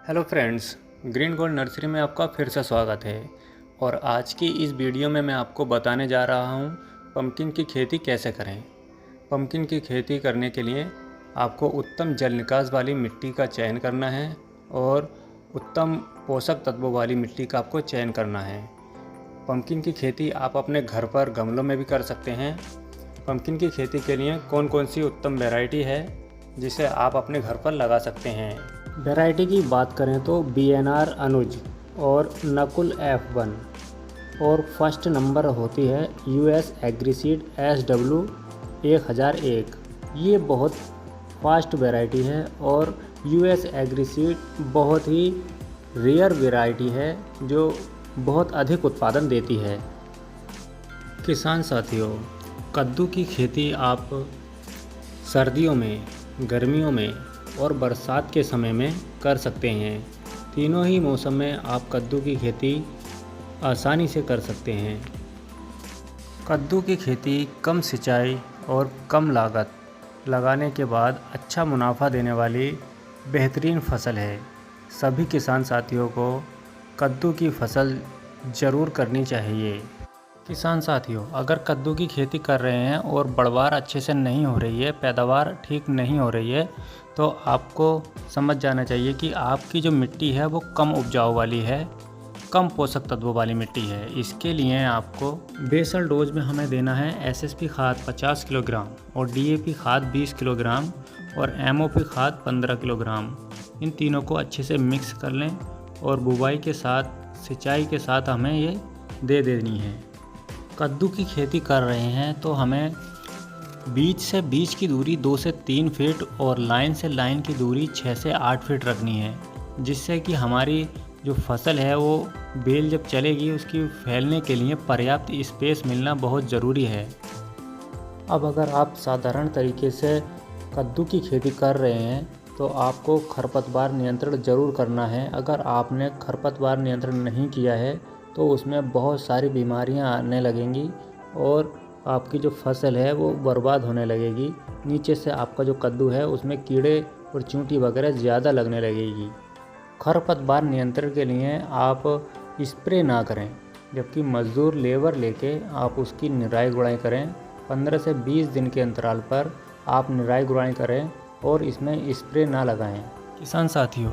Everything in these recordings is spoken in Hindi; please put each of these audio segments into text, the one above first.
Hello friends, green gold nursery में आपका फिर से स्वागत है। और आज की इस वीडियो में मैं आपको बताने जा रहा हूँ पम्पकिन की खेती कैसे करें। पम्पकिन की खेती करने के लिए आपको उत्तम जल निकास वाली मिट्टी का चयन करना है और उत्तम पोषक तत्वों वाली मिट्टी का आपको चयन करना है। पम्पकिन की खेती आप अपने घर पर गमलों में भी कर सकते हैं। पम्पकिन की खेती के लिए कौन कौन सी उत्तम वैरायटी है जिसे आप अपने घर पर लगा सकते हैं। वैरायटी की बात करें तो BNR अनुज और नकुल F1 और फर्स्ट नंबर होती है US एग्रीसीड SW 1001। ये बहुत फास्ट वैरायटी है और US एग्रीसीड बहुत ही रेयर वैरायटी है जो बहुत अधिक उत्पादन देती है। किसान साथियों, कद्दू की खेती आप सर्दियों में, गर्मियों में और बरसात के समय में कर सकते हैं। तीनों ही मौसम में आप कद्दू की खेती आसानी से कर सकते हैं। कद्दू की खेती कम सिंचाई और कम लागत लगाने के बाद अच्छा मुनाफा देने वाली बेहतरीन फसल है। सभी किसान साथियों को कद्दू की फसल ज़रूर करनी चाहिए। किसान साथियों, अगर कद्दू की खेती कर रहे हैं और बढ़वार अच्छे से नहीं हो रही है, पैदावार ठीक नहीं हो रही है, तो आपको समझ जाना चाहिए कि आपकी जो मिट्टी है वो कम उपजाऊ वाली है, कम पोषक तत्वों वाली मिट्टी है। इसके लिए आपको बेसल डोज में हमें देना है SSP खाद 50 किलोग्राम और DAP खाद 20 किलोग्राम और MOP खाद 15 किलोग्राम। इन तीनों को अच्छे से मिक्स कर लें और बुवाई के साथ, सिंचाई के साथ हमें ये दे देनी है। कद्दू की खेती कर रहे हैं तो हमें बीज से बीज की दूरी 2 से 3 फीट और लाइन से लाइन की दूरी 6 से 8 फीट रखनी है, जिससे कि हमारी जो फसल है वो बेल जब चलेगी उसकी फैलने के लिए पर्याप्त स्पेस मिलना बहुत ज़रूरी है। अब अगर आप साधारण तरीके से कद्दू की खेती कर रहे हैं तो आपको खरपतवार नियंत्रण ज़रूर करना है। अगर आपने खरपतवार नियंत्रण नहीं किया है तो उसमें बहुत सारी बीमारियां आने लगेंगी और आपकी जो फसल है वो बर्बाद होने लगेगी। नीचे से आपका जो कद्दू है उसमें कीड़े और चूंटी वगैरह ज़्यादा लगने लगेगी। खरपतवार नियंत्रण के लिए आप स्प्रे ना करें, जबकि मज़दूर लेबर लेके आप उसकी निराई गुड़ाई करें। 15 से 20 दिन के अंतराल पर आप निराई गुड़ाई करें और इसमें स्प्रे ना लगाएं। किसान साथियों,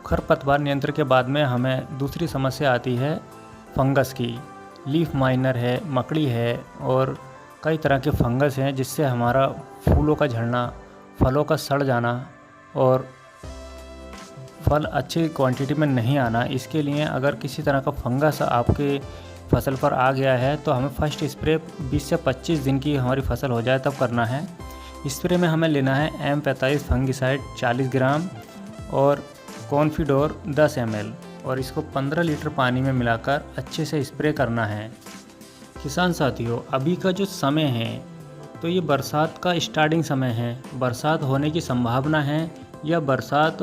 खरपतवार नियंत्रण के बाद में हमें दूसरी समस्या आती है फंगस की। लीफ माइनर है, मकड़ी है और कई तरह के फंगस हैं जिससे हमारा फूलों का झड़ना, फलों का सड़ जाना और फल अच्छी क्वांटिटी में नहीं आना। इसके लिए अगर किसी तरह का फंगस आपके फसल पर आ गया है तो हमें फर्स्ट स्प्रे 20 से 25 दिन की हमारी फसल हो जाए तब करना है। स्प्रे में हमें लेना है M45 फंगिसाइड 40 ग्राम और कॉन्फिडोर 10 ml और इसको 15 लीटर पानी में मिलाकर अच्छे से स्प्रे करना है। किसान साथियों, अभी का जो समय है तो ये बरसात का स्टार्टिंग समय है। बरसात होने की संभावना है या बरसात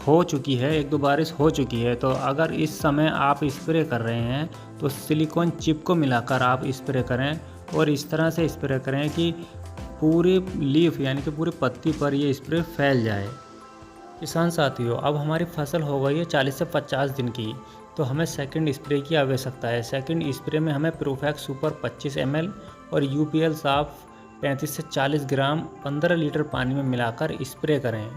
हो चुकी है, 1-2 बारिश हो चुकी है। तो अगर इस समय आप स्प्रे कर रहे हैं तो सिलिकॉन चिप को मिलाकर आप स्प्रे करें और इस तरह से स्प्रे करें कि पूरे लीफ यानी कि पूरी पत्ती पर ये स्प्रे फैल जाए। किसान साथियों, अब हमारी फसल हो गई है 40 से 50 दिन की, तो हमें सेकंड स्प्रे की आवश्यकता है। सेकंड स्प्रे में हमें प्रोफैक्स सुपर 25 ml और UPL साफ 35 से 40 ग्राम 15 लीटर पानी में मिलाकर स्प्रे करें।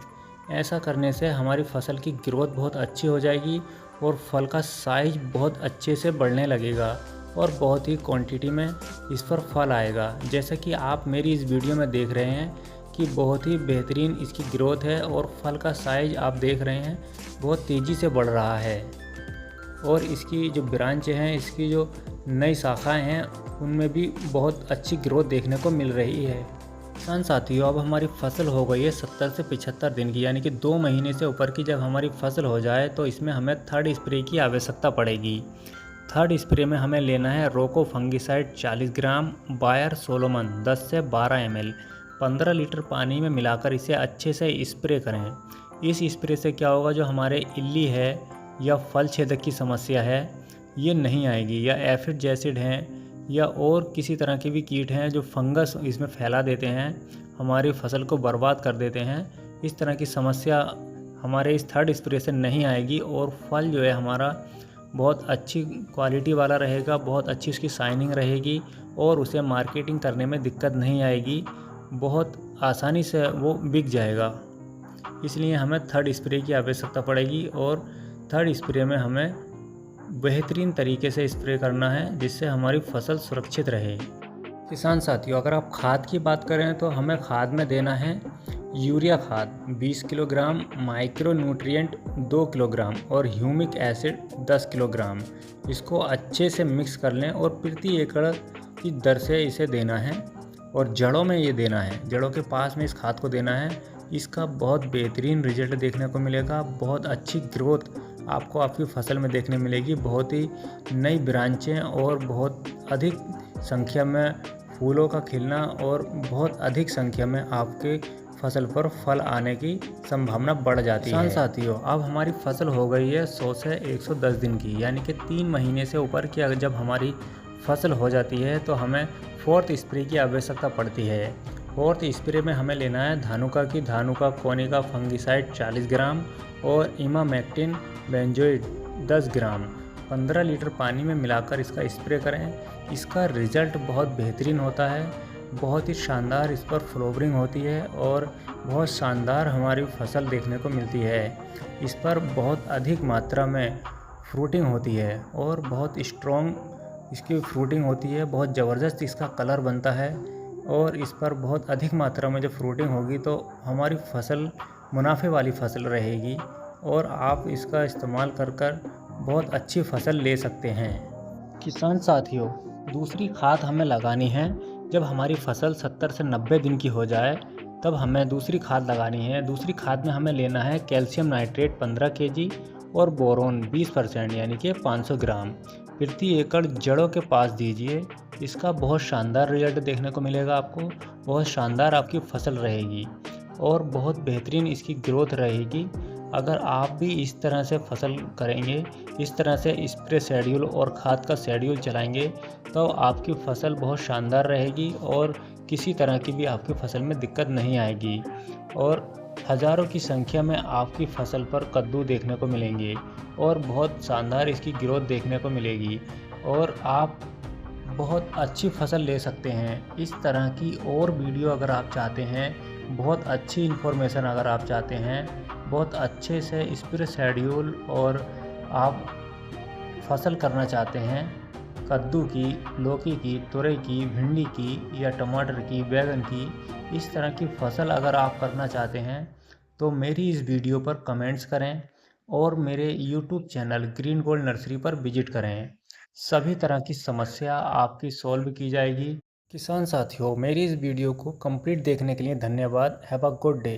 ऐसा करने से हमारी फसल की ग्रोथ बहुत अच्छी हो जाएगी और फल का साइज बहुत अच्छे से बढ़ने लगेगा और बहुत ही क्वांटिटी में इस पर फल आएगा। जैसा कि आप मेरी इस वीडियो में देख रहे हैं कि बहुत ही बेहतरीन इसकी ग्रोथ है और फल का साइज आप देख रहे हैं बहुत तेज़ी से बढ़ रहा है और इसकी जो ब्रांच हैं, इसकी जो नई शाखाएं हैं, उनमें भी बहुत अच्छी ग्रोथ देखने को मिल रही है। किसान साथियों, अब हमारी फसल हो गई है 70 से 75 दिन की, यानी कि 2 महीने से ऊपर की जब हमारी फसल हो जाए तो इसमें हमें थर्ड स्प्रे की आवश्यकता पड़ेगी। थर्ड स्प्रे में हमें लेना है रोको फंगिसाइड 40 ग्राम, बायर सोलोमन 10 से 12 ml 15 लीटर पानी में मिलाकर इसे अच्छे से स्प्रे करें। इस स्प्रे से क्या होगा, जो हमारे इल्ली है या फल छेदक की समस्या है ये नहीं आएगी, या एफिड जैसिड हैं या और किसी तरह के भी कीट हैं जो फंगस इसमें फैला देते हैं, हमारी फसल को बर्बाद कर देते हैं। इस तरह की समस्या हमारे इस थर्ड स्प्रे से नहीं आएगी और फल जो है हमारा बहुत अच्छी क्वालिटी वाला रहेगा, बहुत अच्छी उसकी शाइनिंग रहेगी और उसे मार्केटिंग करने में दिक्कत नहीं आएगी, बहुत आसानी से वो बिक जाएगा। इसलिए हमें थर्ड स्प्रे की आवश्यकता पड़ेगी और थर्ड स्प्रे में हमें बेहतरीन तरीके से स्प्रे करना है जिससे हमारी फसल सुरक्षित रहे। किसान साथियों, अगर आप खाद की बात करें तो हमें खाद में देना है यूरिया खाद 20 किलोग्राम, माइक्रो न्यूट्रिएंट 2 किलोग्राम और ह्यूमिक एसिड 10 किलोग्राम। इसको अच्छे से मिक्स कर लें और प्रति एकड़ की दर से इसे देना है और जड़ों में ये देना है, जड़ों के पास में इस खाद को देना है। इसका बहुत बेहतरीन रिजल्ट देखने को मिलेगा, बहुत अच्छी ग्रोथ आपको आपकी फसल में देखने मिलेगी, बहुत ही नई ब्रांचें और बहुत अधिक संख्या में फूलों का खिलना और बहुत अधिक संख्या में आपके फसल पर फल आने की संभावना बढ़ जाती है। साथियों, अब हमारी फसल हो गई है 100 से 110 दिन की, यानी कि 3 महीने से ऊपर की अगर जब हमारी फसल हो जाती है तो हमें फोर्थ स्प्रे की आवश्यकता पड़ती है। फोर्थ स्प्रे में हमें लेना है धानुका कोनिका फंगिसाइड 40 ग्राम और इमामेक्टिन बेंजोइड 10 ग्राम 15 लीटर पानी में मिलाकर इसका स्प्रे करें। इसका रिज़ल्ट बहुत बेहतरीन होता है, बहुत ही शानदार इस पर फ्लावरिंग होती है और बहुत शानदार हमारी फसल देखने को मिलती है। इस पर बहुत अधिक मात्रा में फ्रूटिंग होती है और बहुत स्ट्रॉन्ग इसकी फ्रूटिंग होती है, बहुत ज़बरदस्त इसका कलर बनता है और इस पर बहुत अधिक मात्रा में जब फ्रूटिंग होगी तो हमारी फसल मुनाफे वाली फसल रहेगी और आप इसका इस्तेमाल कर बहुत अच्छी फसल ले सकते हैं। किसान साथियों, दूसरी खाद हमें लगानी है जब हमारी फसल 70 से 90 दिन की हो जाए, तब हमें दूसरी खाद लगानी है। दूसरी खाद में हमें लेना है कैल्शियम नाइट्रेट 15 kg और बोरोन 20% यानी कि 500 ग्राम प्रति एकड़ जड़ों के पास दीजिए। इसका बहुत शानदार रिजल्ट देखने को मिलेगा आपको, बहुत शानदार आपकी फसल रहेगी और बहुत बेहतरीन इसकी ग्रोथ रहेगी। अगर आप भी इस तरह से फसल करेंगे, इस तरह से स्प्रे शेड्यूल और खाद का शेड्यूल चलाएंगे तो आपकी फसल बहुत शानदार रहेगी और किसी तरह की भी आपकी फसल में दिक्कत नहीं आएगी और हज़ारों की संख्या में आपकी फसल पर कद्दू देखने को मिलेंगे और बहुत शानदार इसकी ग्रोथ देखने को मिलेगी और आप बहुत अच्छी फसल ले सकते हैं। इस तरह की और वीडियो अगर आप चाहते हैं, बहुत अच्छी इन्फॉर्मेशन अगर आप चाहते हैं, बहुत अच्छे से स्प्रे शेड्यूल और आप फसल करना चाहते हैं कद्दू की, लौकी की, तुरई की, भिंडी की या टमाटर की, बैंगन की, इस तरह की फसल अगर आप करना चाहते हैं तो मेरी इस वीडियो पर कमेंट्स करें और मेरे YouTube channel green gold nursery पर विजिट करें। सभी तरह की समस्या आपकी सॉल्व की जाएगी। किसान साथियों, मेरी इस वीडियो को कंप्लीट देखने के लिए धन्यवाद। Have a good day.